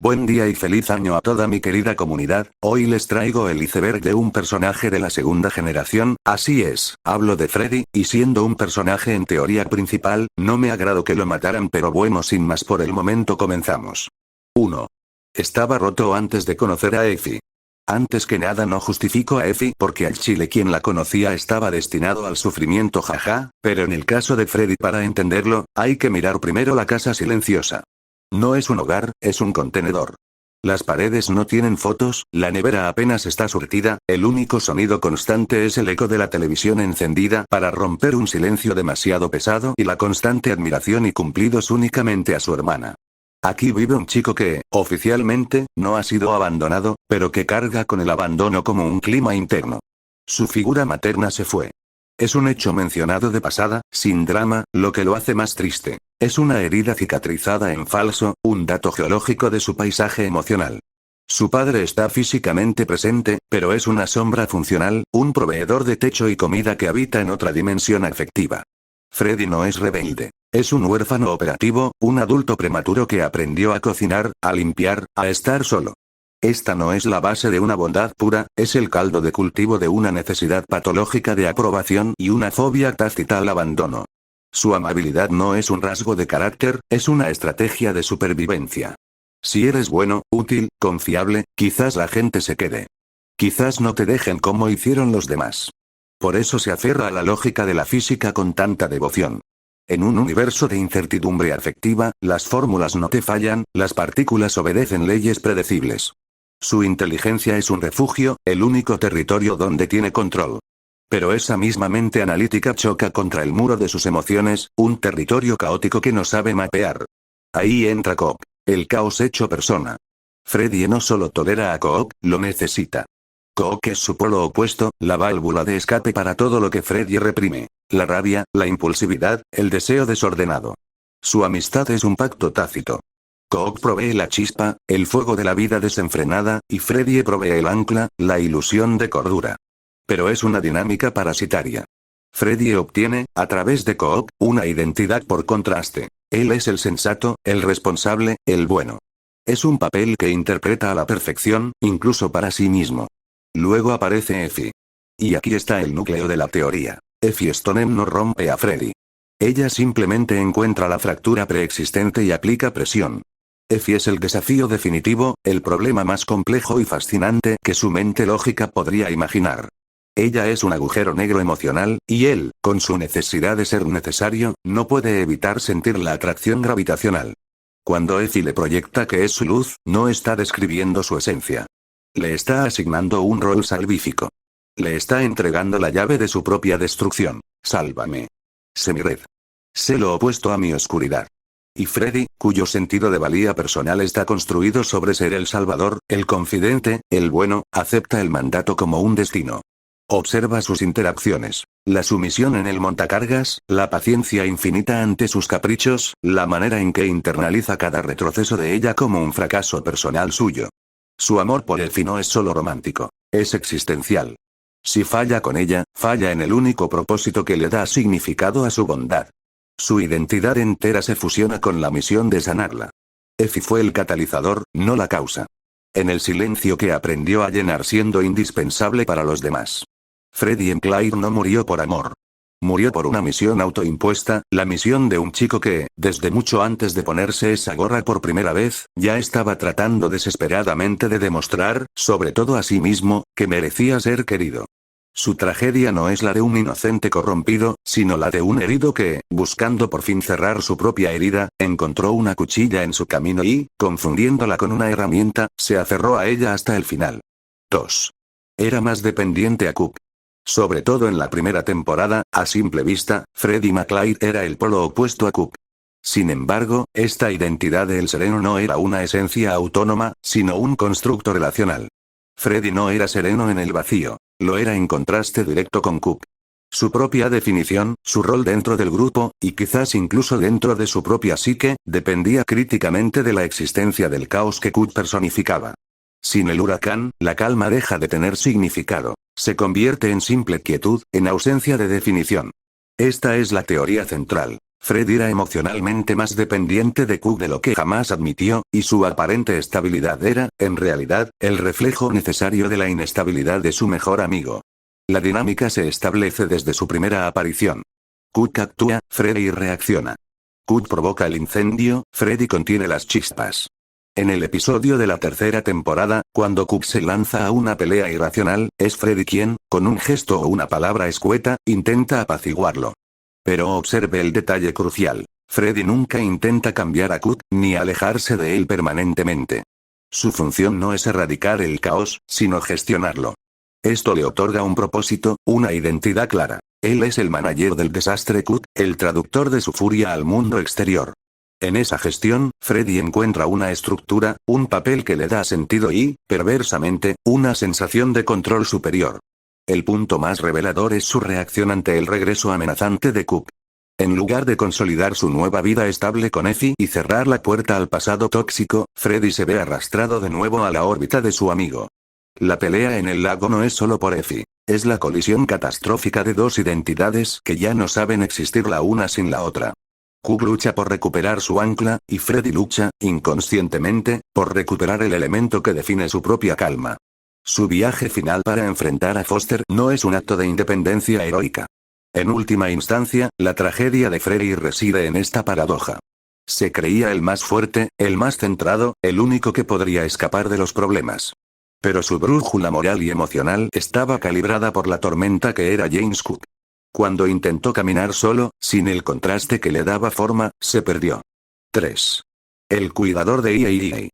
Buen día y feliz año a toda mi querida comunidad. Hoy les traigo el iceberg de un personaje de la segunda generación, así es, hablo de Freddy, y siendo un personaje en teoría principal, no me agradó que lo mataran, pero bueno, sin más por el momento comenzamos. 1. Estaba roto antes de conocer a Effie. Antes que nada no justifico a Effie porque al chile quien la conocía estaba destinado al sufrimiento, jaja, pero en el caso de Freddy, para entenderlo, hay que mirar primero la casa silenciosa. No es un hogar, es un contenedor. Las paredes no tienen fotos, la nevera apenas está surtida, el único sonido constante es el eco de la televisión encendida para romper un silencio demasiado pesado y la constante admiración y cumplidos únicamente a su hermana. Aquí vive un chico que, oficialmente, no ha sido abandonado, pero que carga con el abandono como un clima interno. Su figura materna se fue. Es un hecho mencionado de pasada, sin drama, lo que lo hace más triste. Es una herida cicatrizada en falso, un dato geológico de su paisaje emocional. Su padre está físicamente presente, pero es una sombra funcional, un proveedor de techo y comida que habita en otra dimensión afectiva. Freddy no es rebelde. Es un huérfano operativo, un adulto prematuro que aprendió a cocinar, a limpiar, a estar solo. Esta no es la base de una bondad pura, es el caldo de cultivo de una necesidad patológica de aprobación y una fobia tácita al abandono. Su amabilidad no es un rasgo de carácter, es una estrategia de supervivencia. Si eres bueno, útil, confiable, quizás la gente se quede. Quizás no te dejen como hicieron los demás. Por eso se aferra a la lógica de la física con tanta devoción. En un universo de incertidumbre afectiva, las fórmulas no te fallan, las partículas obedecen leyes predecibles. Su inteligencia es un refugio, el único territorio donde tiene control. Pero esa misma mente analítica choca contra el muro de sus emociones, un territorio caótico que no sabe mapear. Ahí entra Cook, el caos hecho persona. Freddy no solo tolera a Cook, lo necesita. Cook es su polo opuesto, la válvula de escape para todo lo que Freddy reprime. La rabia, la impulsividad, el deseo desordenado. Su amistad es un pacto tácito. Cook provee la chispa, el fuego de la vida desenfrenada, y Freddy provee el ancla, la ilusión de cordura. Pero es una dinámica parasitaria. Freddy obtiene, a través de Cook, una identidad por contraste. Él es el sensato, el responsable, el bueno. Es un papel que interpreta a la perfección, incluso para sí mismo. Luego aparece Effie. Y aquí está el núcleo de la teoría. Effie Stone no rompe a Freddy. Ella simplemente encuentra la fractura preexistente y aplica presión. Effie es el desafío definitivo, el problema más complejo y fascinante que su mente lógica podría imaginar. Ella es un agujero negro emocional, y él, con su necesidad de ser necesario, no puede evitar sentir la atracción gravitacional. Cuando Effie le proyecta que es su luz, no está describiendo su esencia. Le está asignando un rol salvífico. Le está entregando la llave de su propia destrucción. Sálvame. Sé mi red. Sé lo opuesto a mi oscuridad. Y Freddy, cuyo sentido de valía personal está construido sobre ser el salvador, el confidente, el bueno, acepta el mandato como un destino. Observa sus interacciones, la sumisión en el montacargas, la paciencia infinita ante sus caprichos, la manera en que internaliza cada retroceso de ella como un fracaso personal suyo. Su amor por Effie no es solo romántico, es existencial. Si falla con ella, falla en el único propósito que le da significado a su bondad. Su identidad entera se fusiona con la misión de sanarla. Effie fue el catalizador, no la causa. En el silencio que aprendió a llenar siendo indispensable para los demás. Freddy Claire no murió por amor. Murió por una misión autoimpuesta, la misión de un chico que, desde mucho antes de ponerse esa gorra por primera vez, ya estaba tratando desesperadamente de demostrar, sobre todo a sí mismo, que merecía ser querido. Su tragedia no es la de un inocente corrompido, sino la de un herido que, buscando por fin cerrar su propia herida, encontró una cuchilla en su camino y, confundiéndola con una herramienta, se aferró a ella hasta el final. 2. Era más dependiente a Cook. Sobre todo en la primera temporada, a simple vista, Freddy McClure era el polo opuesto a Cook. Sin embargo, esta identidad de El Sereno no era una esencia autónoma, sino un constructo relacional. Freddy no era sereno en el vacío, lo era en contraste directo con Cook. Su propia definición, su rol dentro del grupo, y quizás incluso dentro de su propia psique, dependía críticamente de la existencia del caos que Cook personificaba. Sin el huracán, la calma deja de tener significado. Se convierte en simple quietud, en ausencia de definición. Esta es la teoría central. Freddy era emocionalmente más dependiente de Cook de lo que jamás admitió, y su aparente estabilidad era, en realidad, el reflejo necesario de la inestabilidad de su mejor amigo. La dinámica se establece desde su primera aparición. Cook actúa, Freddy reacciona. Cook provoca el incendio, Freddy contiene las chispas. En el episodio de la tercera temporada, cuando Cook se lanza a una pelea irracional, es Freddy quien, con un gesto o una palabra escueta, intenta apaciguarlo. Pero observe el detalle crucial. Freddy nunca intenta cambiar a Cook, ni alejarse de él permanentemente. Su función no es erradicar el caos, sino gestionarlo. Esto le otorga un propósito, una identidad clara. Él es el manager del desastre Cook, el traductor de su furia al mundo exterior. En esa gestión, Freddy encuentra una estructura, un papel que le da sentido y, perversamente, una sensación de control superior. El punto más revelador es su reacción ante el regreso amenazante de Cook. En lugar de consolidar su nueva vida estable con Effie y cerrar la puerta al pasado tóxico, Freddy se ve arrastrado de nuevo a la órbita de su amigo. La pelea en el lago no es solo por Effie, es la colisión catastrófica de dos identidades que ya no saben existir la una sin la otra. Cook lucha por recuperar su ancla, y Freddy lucha, inconscientemente, por recuperar el elemento que define su propia calma. Su viaje final para enfrentar a Foster no es un acto de independencia heroica. En última instancia, la tragedia de Freddy reside en esta paradoja. Se creía el más fuerte, el más centrado, el único que podría escapar de los problemas. Pero su brújula moral y emocional estaba calibrada por la tormenta que era James Cook. Cuando intentó caminar solo, sin el contraste que le daba forma, se perdió. 3. El cuidador de EA.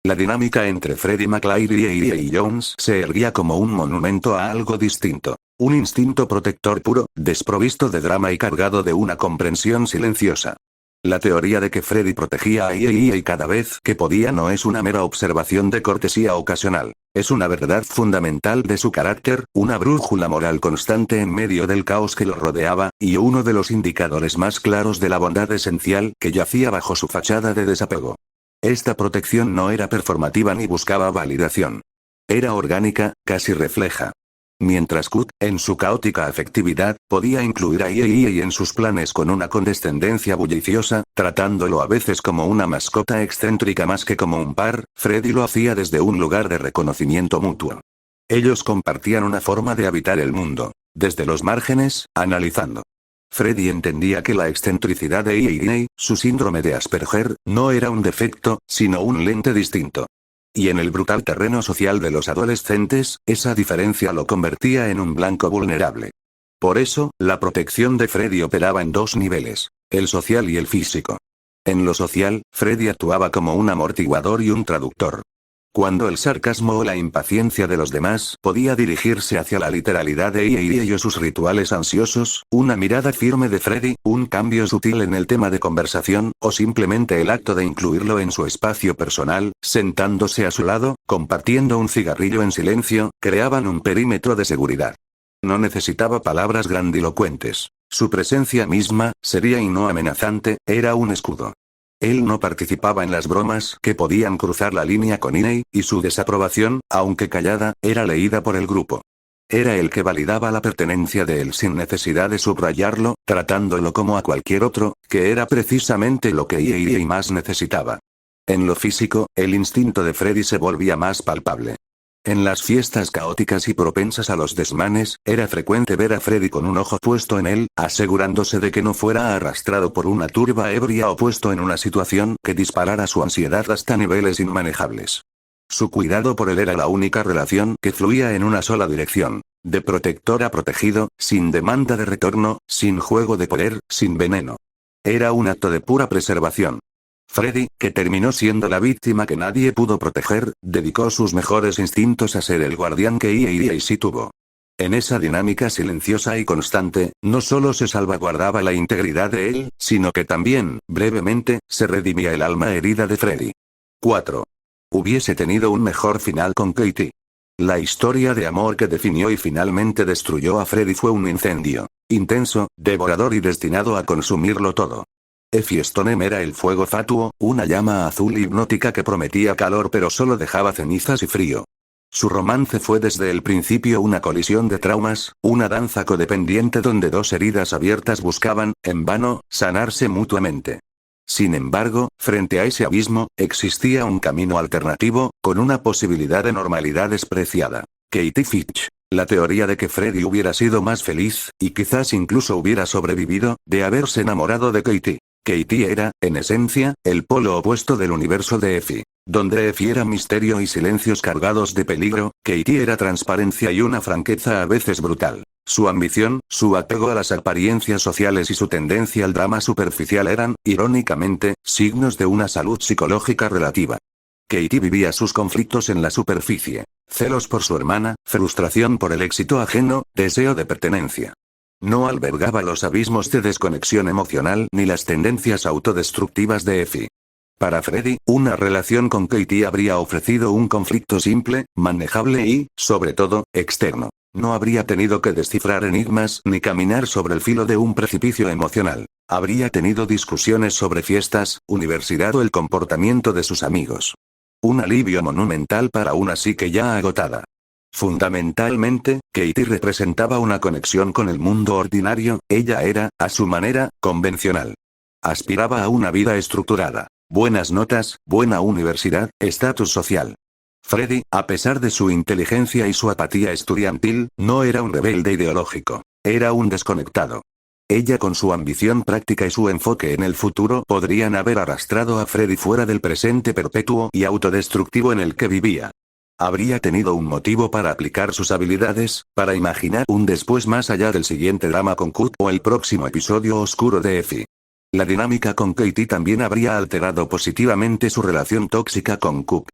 La dinámica entre Freddy McClary y E.A. Jones se erguía como un monumento a algo distinto. Un instinto protector puro, desprovisto de drama y cargado de una comprensión silenciosa. La teoría de que Freddy protegía a E.A. cada vez que podía no es una mera observación de cortesía ocasional. Es una verdad fundamental de su carácter, una brújula moral constante en medio del caos que lo rodeaba, y uno de los indicadores más claros de la bondad esencial que yacía bajo su fachada de desapego. Esta protección no era performativa ni buscaba validación. Era orgánica, casi refleja. Mientras Cook, en su caótica afectividad, podía incluir a E.A. en sus planes con una condescendencia bulliciosa, tratándolo a veces como una mascota excéntrica más que como un par, Freddy lo hacía desde un lugar de reconocimiento mutuo. Ellos compartían una forma de habitar el mundo, desde los márgenes, analizando. Freddy entendía que la excentricidad de E.A., su síndrome de Asperger, no era un defecto, sino un lente distinto. Y en el brutal terreno social de los adolescentes, esa diferencia lo convertía en un blanco vulnerable. Por eso, la protección de Freddy operaba en dos niveles, el social y el físico. En lo social, Freddy actuaba como un amortiguador y un traductor. Cuando el sarcasmo o la impaciencia de los demás podía dirigirse hacia la literalidad de E.A. o sus rituales ansiosos, una mirada firme de Freddy, un cambio sutil en el tema de conversación, o simplemente el acto de incluirlo en su espacio personal, sentándose a su lado, compartiendo un cigarrillo en silencio, creaban un perímetro de seguridad. No necesitaba palabras grandilocuentes. Su presencia misma, seria y no amenazante, era un escudo. Él no participaba en las bromas que podían cruzar la línea con E.A., y su desaprobación, aunque callada, era leída por el grupo. Era el que validaba la pertenencia de él sin necesidad de subrayarlo, tratándolo como a cualquier otro, que era precisamente lo que E.A. más necesitaba. En lo físico, el instinto de Freddy se volvía más palpable. En las fiestas caóticas y propensas a los desmanes, era frecuente ver a Freddy con un ojo puesto en él, asegurándose de que no fuera arrastrado por una turba ebria o puesto en una situación que disparara su ansiedad hasta niveles inmanejables. Su cuidado por él era la única relación que fluía en una sola dirección, de protector a protegido, sin demanda de retorno, sin juego de poder, sin veneno. Era un acto de pura preservación. Freddy, que terminó siendo la víctima que nadie pudo proteger, dedicó sus mejores instintos a ser el guardián que E.A. sí tuvo. En esa dinámica silenciosa y constante, no solo se salvaguardaba la integridad de él, sino que también, brevemente, se redimía el alma herida de Freddy. 4. Hubiese tenido un mejor final con Katie. La historia de amor que definió y finalmente destruyó a Freddy fue un incendio. Intenso, devorador y destinado a consumirlo todo. Effie Stonem era el fuego fatuo, una llama azul hipnótica que prometía calor pero solo dejaba cenizas y frío. Su romance fue desde el principio una colisión de traumas, una danza codependiente donde dos heridas abiertas buscaban, en vano, sanarse mutuamente. Sin embargo, frente a ese abismo, existía un camino alternativo, con una posibilidad de normalidad despreciada. Katie Fitch. La teoría de que Freddy hubiera sido más feliz, y quizás incluso hubiera sobrevivido, de haberse enamorado de Katie. Katie era, en esencia, el polo opuesto del universo de Effie. Donde Effie era misterio y silencios cargados de peligro, Katie era transparencia y una franqueza a veces brutal. Su ambición, su apego a las apariencias sociales y su tendencia al drama superficial eran, irónicamente, signos de una salud psicológica relativa. Katie vivía sus conflictos en la superficie. Celos por su hermana, frustración por el éxito ajeno, deseo de pertenencia. No albergaba los abismos de desconexión emocional ni las tendencias autodestructivas de Effie. Para Freddy, una relación con Katie habría ofrecido un conflicto simple, manejable y, sobre todo, externo. No habría tenido que descifrar enigmas ni caminar sobre el filo de un precipicio emocional. Habría tenido discusiones sobre fiestas, universidad o el comportamiento de sus amigos. Un alivio monumental para una psique ya agotada. Fundamentalmente, Katie representaba una conexión con el mundo ordinario, ella era, a su manera, convencional. Aspiraba a una vida estructurada. Buenas notas, buena universidad, estatus social. Freddy, a pesar de su inteligencia y su apatía estudiantil, no era un rebelde ideológico. Era un desconectado. Ella con su ambición práctica y su enfoque en el futuro podrían haber arrastrado a Freddy fuera del presente perpetuo y autodestructivo en el que vivía. Habría tenido un motivo para aplicar sus habilidades, para imaginar un después más allá del siguiente drama con Coop o el próximo episodio oscuro de Effie. La dinámica con Katie también habría alterado positivamente su relación tóxica con Coop.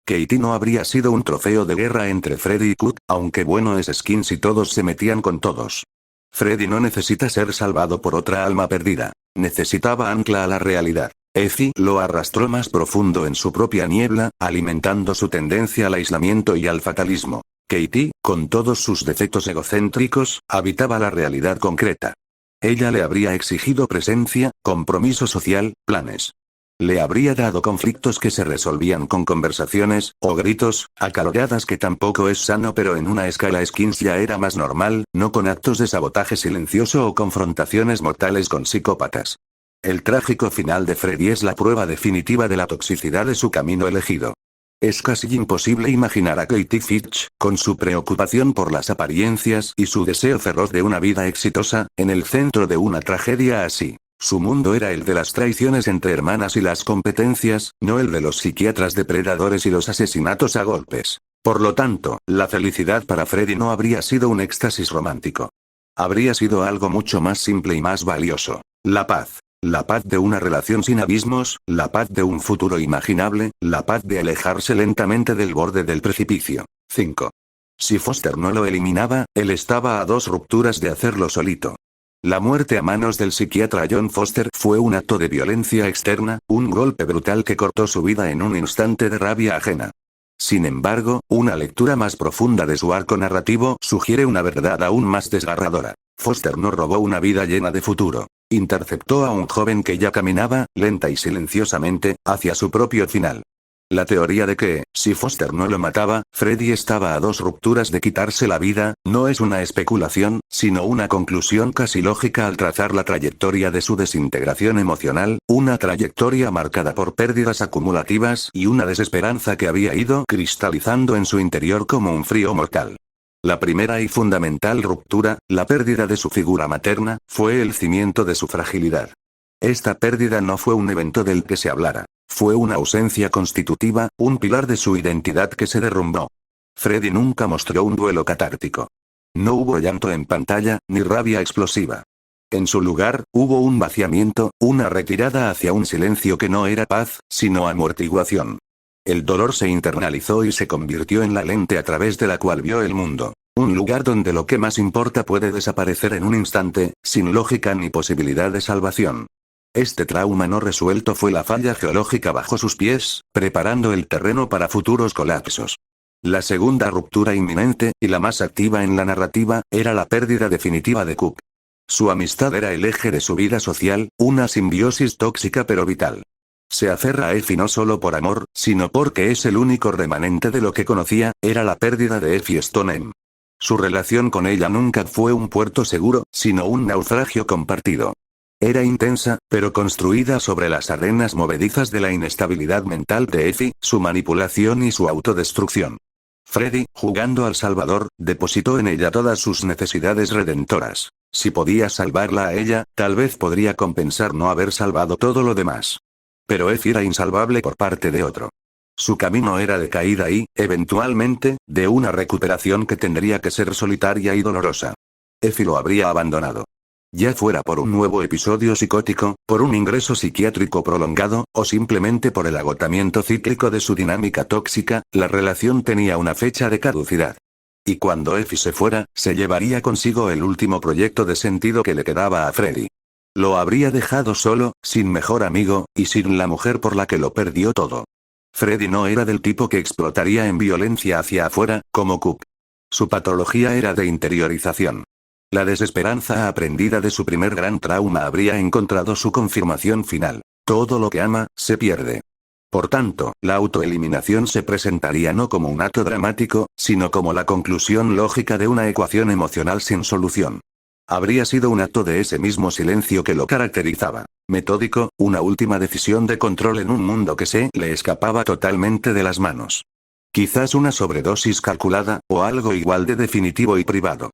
Katie no habría sido un trofeo de guerra entre Freddy y Coop, aunque bueno es Skin si todos se metían con todos. Freddy no necesita ser salvado por otra alma perdida. Necesitaba ancla a la realidad. Effie lo arrastró más profundo en su propia niebla, alimentando su tendencia al aislamiento y al fatalismo. Katie, con todos sus defectos egocéntricos, habitaba la realidad concreta. Ella le habría exigido presencia, compromiso social, planes. Le habría dado conflictos que se resolvían con conversaciones, o gritos, acaloradas que tampoco es sano pero en una escala Skins ya era más normal, no con actos de sabotaje silencioso o confrontaciones mortales con psicópatas. El trágico final de Freddy es la prueba definitiva de la toxicidad de su camino elegido. Es casi imposible imaginar a Katie Fitch, con su preocupación por las apariencias y su deseo feroz de una vida exitosa, en el centro de una tragedia así. Su mundo era el de las traiciones entre hermanas y las competencias, no el de los psiquiatras depredadores y los asesinatos a golpes. Por lo tanto, la felicidad para Freddy no habría sido un éxtasis romántico. Habría sido algo mucho más simple y más valioso. La paz. La paz de una relación sin abismos, la paz de un futuro imaginable, la paz de alejarse lentamente del borde del precipicio. 5. Si Foster no lo eliminaba, él estaba a 2 rupturas de hacerlo solito. La muerte a manos del psiquiatra John Foster fue un acto de violencia externa, un golpe brutal que cortó su vida en un instante de rabia ajena. Sin embargo, una lectura más profunda de su arco narrativo sugiere una verdad aún más desgarradora. Foster no robó una vida llena de futuro. Interceptó a un joven que ya caminaba, lenta y silenciosamente, hacia su propio final. La teoría de que, si Foster no lo mataba, Freddy estaba a 2 rupturas de quitarse la vida, no es una especulación, sino una conclusión casi lógica al trazar la trayectoria de su desintegración emocional, una trayectoria marcada por pérdidas acumulativas y una desesperanza que había ido cristalizando en su interior como un frío mortal. La primera y fundamental ruptura, la pérdida de su figura materna, fue el cimiento de su fragilidad. Esta pérdida no fue un evento del que se hablara. Fue una ausencia constitutiva, un pilar de su identidad que se derrumbó. Freddy nunca mostró un duelo catártico. No hubo llanto en pantalla, ni rabia explosiva. En su lugar, hubo un vaciamiento, una retirada hacia un silencio que no era paz, sino amortiguación. El dolor se internalizó y se convirtió en la lente a través de la cual vio el mundo. Un lugar donde lo que más importa puede desaparecer en un instante, sin lógica ni posibilidad de salvación. Este trauma no resuelto fue la falla geológica bajo sus pies, preparando el terreno para futuros colapsos. La segunda ruptura inminente, y la más activa en la narrativa, era la pérdida definitiva de Coop. Su amistad era el eje de su vida social, una simbiosis tóxica pero vital. Se aferra a Effie no solo por amor, sino porque es el único remanente de lo que conocía, era la pérdida de Effie Stoneham. Su relación con ella nunca fue un puerto seguro, sino un naufragio compartido. Era intensa, pero construida sobre las arenas movedizas de la inestabilidad mental de Effie, su manipulación y su autodestrucción. Freddy, jugando al Salvador, depositó en ella todas sus necesidades redentoras. Si podía salvarla a ella, tal vez podría compensar no haber salvado todo lo demás. Pero Effie era insalvable por parte de otro. Su camino era de caída y, eventualmente, de una recuperación que tendría que ser solitaria y dolorosa. Effie lo habría abandonado. Ya fuera por un nuevo episodio psicótico, por un ingreso psiquiátrico prolongado, o simplemente por el agotamiento cíclico de su dinámica tóxica, la relación tenía una fecha de caducidad. Y cuando Effie se fuera, se llevaría consigo el último proyecto de sentido que le quedaba a Freddy. Lo habría dejado solo, sin mejor amigo, y sin la mujer por la que lo perdió todo. Freddy no era del tipo que explotaría en violencia hacia afuera, como Cook. Su patología era de interiorización. La desesperanza aprendida de su primer gran trauma habría encontrado su confirmación final. Todo lo que ama, se pierde. Por tanto, la autoeliminación se presentaría no como un acto dramático, sino como la conclusión lógica de una ecuación emocional sin solución. Habría sido un acto de ese mismo silencio que lo caracterizaba. Metódico, una última decisión de control en un mundo que se le escapaba totalmente de las manos. Quizás una sobredosis calculada, o algo igual de definitivo y privado.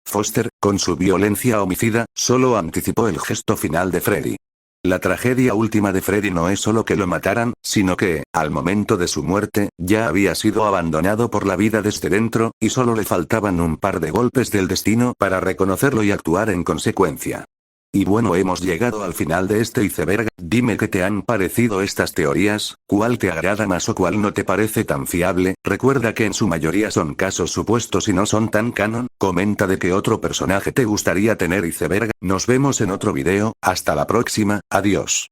Foster, con su violencia homicida, solo anticipó el gesto final de Freddy. La tragedia última de Freddy no es solo que lo mataran, sino que, al momento de su muerte, ya había sido abandonado por la vida desde dentro, y solo le faltaban un par de golpes del destino para reconocerlo y actuar en consecuencia. Y bueno, hemos llegado al final de este iceberg. Dime qué te han parecido estas teorías, cuál te agrada más o cuál no te parece tan fiable. Recuerda que en su mayoría son casos supuestos y no son tan canon. Comenta de qué otro personaje te gustaría tener iceberg. Nos vemos en otro video, hasta la próxima, adiós.